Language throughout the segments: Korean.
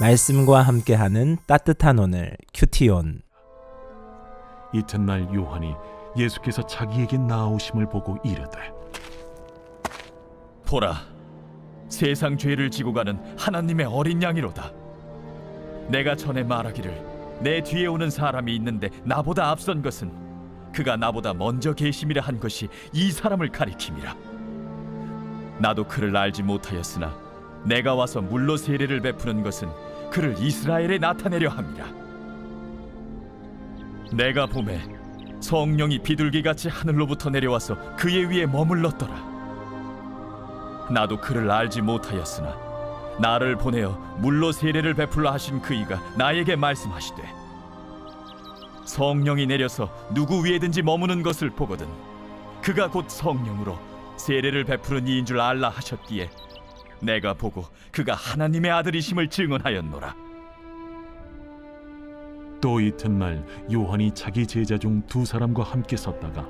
말씀과 함께하는 따뜻한 오늘 큐티온. 이튿날 요한이 예수께서 자기에게 나아오심을 보고 이르되, 보라, 세상 죄를 지고 가는 하나님의 어린 양이로다. 내가 전에 말하기를 내 뒤에 오는 사람이 있는데 나보다 앞선 것은 그가 나보다 먼저 계심이라 한 것이 이 사람을 가리킴이라. 나도 그를 알지 못하였으나 내가 와서 물로 세례를 베푸는 것은 그를 이스라엘에 나타내려 함이라. 내가 보매 성령이 비둘기같이 하늘로부터 내려와서 그의 위에 머물렀더라. 나도 그를 알지 못하였으나 나를 보내어 물로 세례를 베풀라 하신 그이가 나에게 말씀하시되, 성령이 내려서 누구 위에든지 머무는 것을 보거든 그가 곧 성령으로 세례를 베푸는 이인 줄 알라 하셨기에 내가 보고 그가 하나님의 아들이심을 증언하였노라. 또 이튿날 요한이 자기 제자 중 두 사람과 함께 섰다가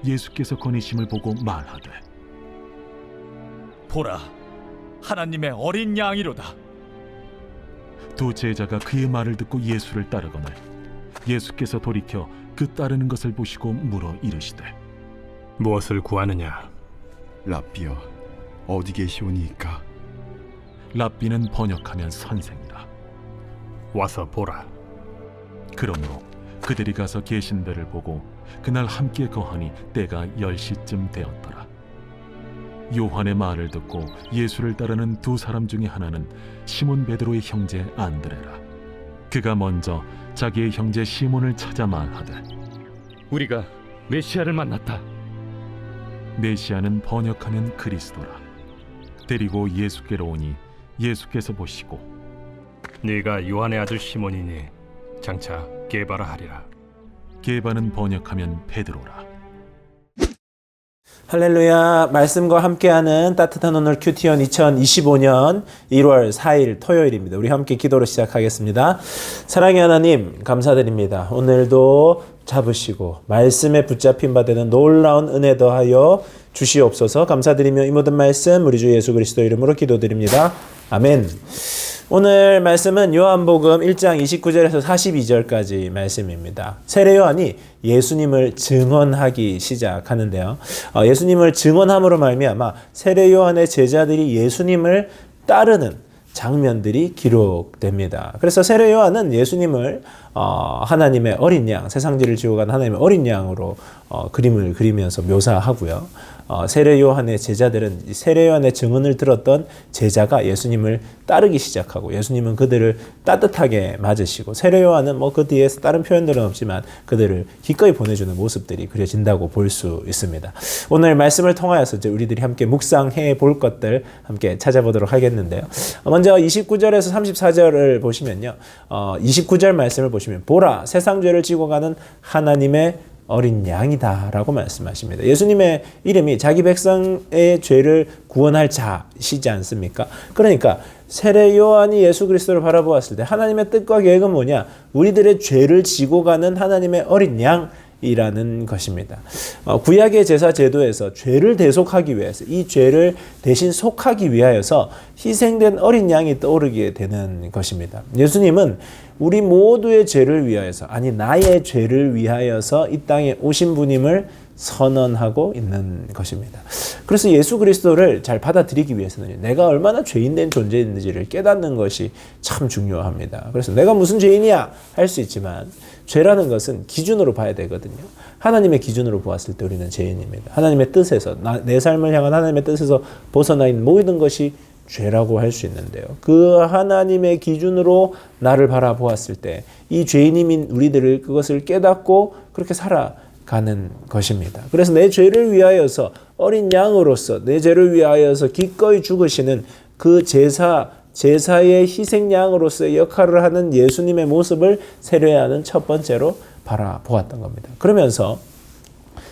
예수께서 거니심을 보고 말하되, 보라, 하나님의 어린 양이로다. 두 제자가 그의 말을 듣고 예수를 따르거늘 예수께서 돌이켜 그 따르는 것을 보시고 물어 이르시되, 무엇을 구하느냐? 랍비여, 어디 계시오니이까? 랍비는 번역하면 선생이라. 와서 보라. 그러므로 그들이 가서 계신 데를 보고 그날 함께 거하니 때가 10시쯤 되었더라. 요한의 말을 듣고 예수를 따르는 두 사람 중에 하나는 시몬 베드로의 형제 안드레라. 그가 먼저 자기의 형제 시몬을 찾아 말하되, 우리가 메시아를 만났다. 메시아는 번역하면 그리스도라. 데리고 예수께로 오니 예수께서 보시고, 네가 요한의 아들 시몬이니 장차 게바라 하리라. 게바는 번역하면 베드로라. 할렐루야. 말씀과 함께하는 따뜻한 오늘 큐티온 2025년 1월 4일 토요일입니다. 우리 함께 기도로 시작하겠습니다. 사랑의 하나님, 감사드립니다. 오늘도 잡으시고 말씀에 붙잡힌 바 되는 놀라운 은혜 더하여 주시옵소서. 감사드리며 이 모든 말씀 우리 주 예수 그리스도 이름으로 기도드립니다. 아멘. 오늘 말씀은 요한복음 1장 29절에서 42절까지 말씀입니다. 세례 요한이 예수님을 증언하기 시작하는데요. 예수님을 증언함으로 말미암아 세례 요한의 제자들이 예수님을 따르는 장면들이 기록됩니다. 그래서 세례 요한은 예수님을 하나님의 어린 양, 세상 죄를 지고 간 하나님의 어린 양으로 그림을 그리면서 묘사하고요. 세례 요한의 제자들은 세례 요한의 증언을 들었던 제자가 예수님을 따르기 시작하고 예수님은 그들을 따뜻하게 맞으시고 세례 요한은 그 뒤에서 다른 표현들은 없지만 그들을 기꺼이 보내주는 모습들이 그려진다고 볼 수 있습니다. 오늘 말씀을 통하여서 이제 우리들이 함께 묵상해 볼 것들 함께 찾아보도록 하겠는데요. 먼저 29절에서 34절을 보시면요. 29절 말씀을 보시면, 보라, 세상 죄를 지고 가는 하나님의 어린 양이다 라고 말씀하십니다. 예수님의 이름이 자기 백성의 죄를 구원할 자시지 않습니까? 그러니까 세례 요한이 예수 그리스도를 바라보았을 때 하나님의 뜻과 계획은 뭐냐? 우리들의 죄를 지고 가는 하나님의 어린 양이라는 것입니다. 구약의 제사 제도에서 죄를 대속하기 위해서, 이 죄를 대신 속하기 위하여서 희생된 어린 양이 떠오르게 되는 것입니다. 예수님은 우리 모두의 죄를 위하여서, 아니 나의 죄를 위하여서 이 땅에 오신 분임을 선언하고 있는 것입니다. 그래서 예수 그리스도를 잘 받아들이기 위해서는 내가 얼마나 죄인된 존재인지를 깨닫는 것이 참 중요합니다. 그래서 내가 무슨 죄인이야 할 수 있지만 죄라는 것은 기준으로 봐야 되거든요. 하나님의 기준으로 보았을 때 우리는 죄인입니다. 하나님의 뜻에서, 내 삶을 향한 하나님의 뜻에서 벗어나 있는 모든 것이 죄라고 할 수 있는데요. 그 하나님의 기준으로 나를 바라보았을 때 이 죄인임인 우리들을 그것을 깨닫고 그렇게 살아가는 것입니다. 그래서 내 죄를 위하여서 어린 양으로서 내 죄를 위하여서 기꺼이 죽으시는 그 제사의 희생양으로서의 역할을 하는 예수님의 모습을 세례요한은 첫 번째로 바라보았던 겁니다. 그러면서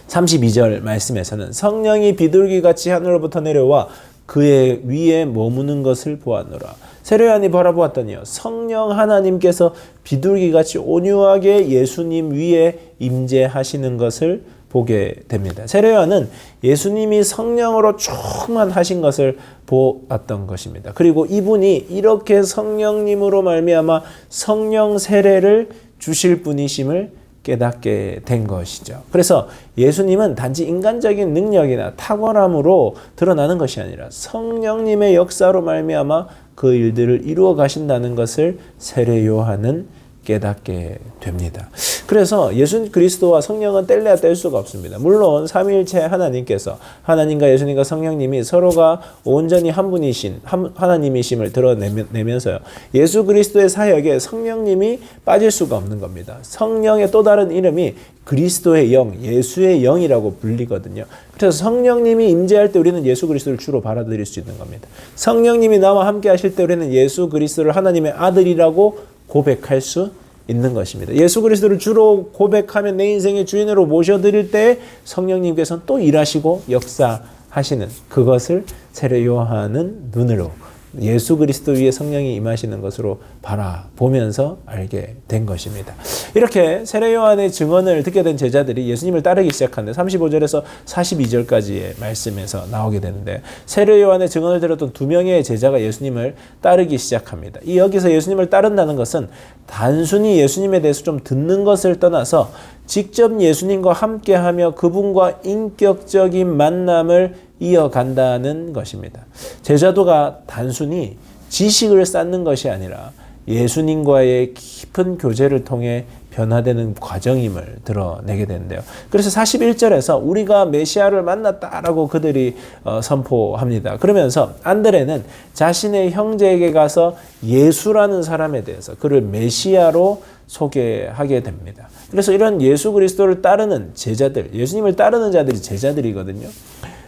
32절 말씀에서는 성령이 비둘기같이 하늘로부터 내려와 그의 위에 머무는 것을 보았노라. 세례 요한이 바라보았더니요, 성령 하나님께서 비둘기같이 온유하게 예수님 위에 임재하시는 것을 보게 됩니다. 세례 요한은 예수님이 성령으로 충만하신 것을 보았던 것입니다. 그리고 이분이 이렇게 성령님으로 말미암아 성령 세례를 주실 분이심을 깨닫게 된 것이죠. 그래서 예수님은 단지 인간적인 능력이나 탁월함으로 드러나는 것이 아니라 성령님의 역사로 말미암아 그 일들을 이루어 가신다는 것을 세례 요한은 깨닫게 됩니다. 그래서 예수 그리스도와 성령은 뗄래야 뗄 수가 없습니다. 물론 삼위일체 하나님께서 하나님과 예수님과 성령님이 서로가 온전히 한 분이신 하나님이심을 드러내면서요. 예수 그리스도의 사역에 성령님이 빠질 수가 없는 겁니다. 성령의 또 다른 이름이 그리스도의 영, 예수의 영이라고 불리거든요. 그래서 성령님이 임재할 때 우리는 예수 그리스도를 주로 받아들일 수 있는 겁니다. 성령님이 나와 함께 하실 때 우리는 예수 그리스도를 하나님의 아들이라고 고백할 수 있는 것입니다. 예수 그리스도를 주로 고백하면 내 인생의 주인으로 모셔드릴 때 성령님께서는 또 일하시고 역사하시는 그것을 세례 요한은 눈으로 예수 그리스도 위에 성령이 임하시는 것으로 바라보면서 알게 된 것입니다. 이렇게 세례 요한의 증언을 듣게 된 제자들이 예수님을 따르기 시작하는데 35절에서 42절까지의 말씀에서 나오게 되는데 세례 요한의 증언을 들었던 2명의 제자가 예수님을 따르기 시작합니다. 이 여기서 예수님을 따른다는 것은 단순히 예수님에 대해서 좀 듣는 것을 떠나서 직접 예수님과 함께하며 그분과 인격적인 만남을 이어간다는 것입니다. 제자도가 단순히 지식을 쌓는 것이 아니라 예수님과의 깊은 교제를 통해 변화되는 과정임을 드러내게 되는데요. 그래서 41절에서 우리가 메시아를 만났다라고 그들이 선포합니다. 그러면서 안드레는 자신의 형제에게 가서 예수라는 사람에 대해서 그를 메시아로 소개하게 됩니다. 그래서 이런 예수 그리스도를 따르는 제자들, 예수님을 따르는 자들이 제자들이거든요.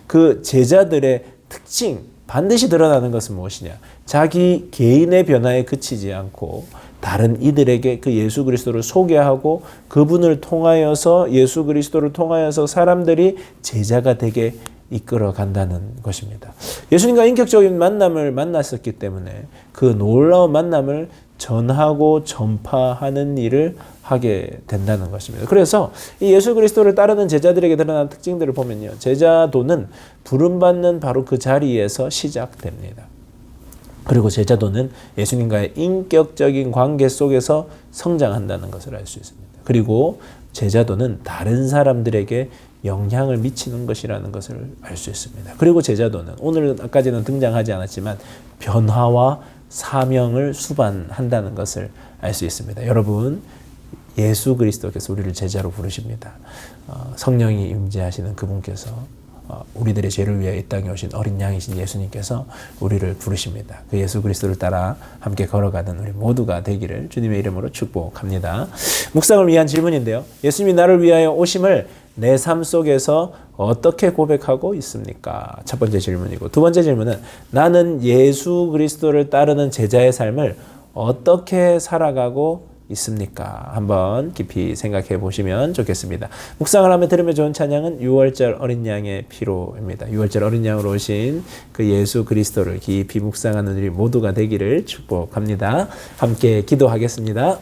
그 제자들의 특징, 반드시 드러나는 것은 무엇이냐? 자기 개인의 변화에 그치지 않고 다른 이들에게 그 예수 그리스도를 소개하고 그분을 통하여서 예수 그리스도를 통하여서 사람들이 제자가 되게 이끌어 간다는 것입니다. 예수님과 인격적인 만남을 만났었기 때문에 그 놀라운 만남을 전하고 전파하는 일을 하게 된다는 것입니다. 그래서 이 예수 그리스도를 따르는 제자들에게 드러난 특징들을 보면요. 제자도는 부름받는 바로 그 자리에서 시작됩니다. 그리고 제자도는 예수님과의 인격적인 관계 속에서 성장한다는 것을 알 수 있습니다. 그리고 제자도는 다른 사람들에게 영향을 미치는 것이라는 것을 알 수 있습니다. 그리고 제자도는 오늘까지는 등장하지 않았지만 변화와 사명을 수반한다는 것을 알 수 있습니다. 여러분, 예수 그리스도께서 우리를 제자로 부르십니다. 성령이 임재하시는 그분께서 우리들의 죄를 위해 이 땅에 오신 어린 양이신 예수님께서 우리를 부르십니다. 그 예수 그리스도를 따라 함께 걸어가는 우리 모두가 되기를 주님의 이름으로 축복합니다. 묵상을 위한 질문인데요. 예수님이 나를 위하여 오심을 내 삶 속에서 어떻게 고백하고 있습니까? 첫 번째 질문이고, 두 번째 질문은 나는 예수 그리스도를 따르는 제자의 삶을 어떻게 살아가고 있습니까? 한번 깊이 생각해 보시면 좋겠습니다. 묵상을 하며 들으면 좋은 찬양은 6월절 어린 양의 피로입니다. 6월절 어린 양으로 오신 그 예수 그리스도를 깊이 묵상하는 우리 모두가 되기를 축복합니다. 함께 기도하겠습니다.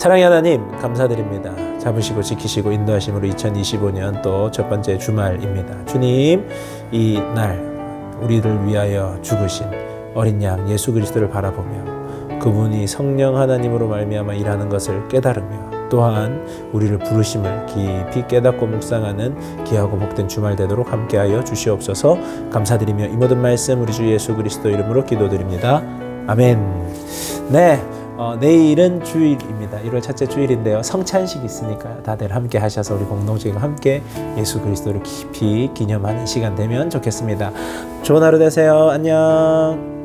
사랑의 하나님 감사드립니다. 잡으시고 지키시고 인도하심으로 2025년 또 첫 번째 주말입니다. 주님, 이 날 우리를 위하여 죽으신 어린 양 예수 그리스도를 바라보며 그분이 성령 하나님으로 말미암아 일하는 것을 깨달으며 또한 우리를 부르심을 깊이 깨닫고 묵상하는 귀하고 복된 주말 되도록 함께하여 주시옵소서. 감사드리며 이 모든 말씀 우리 주 예수 그리스도 이름으로 기도드립니다. 아멘. 네, 내일은 주일입니다. 1월 첫째 주일인데요. 성찬식 있으니까 다들 함께 하셔서 우리 공동체가 함께 예수 그리스도를 깊이 기념하는 시간 되면 좋겠습니다. 좋은 하루 되세요. 안녕.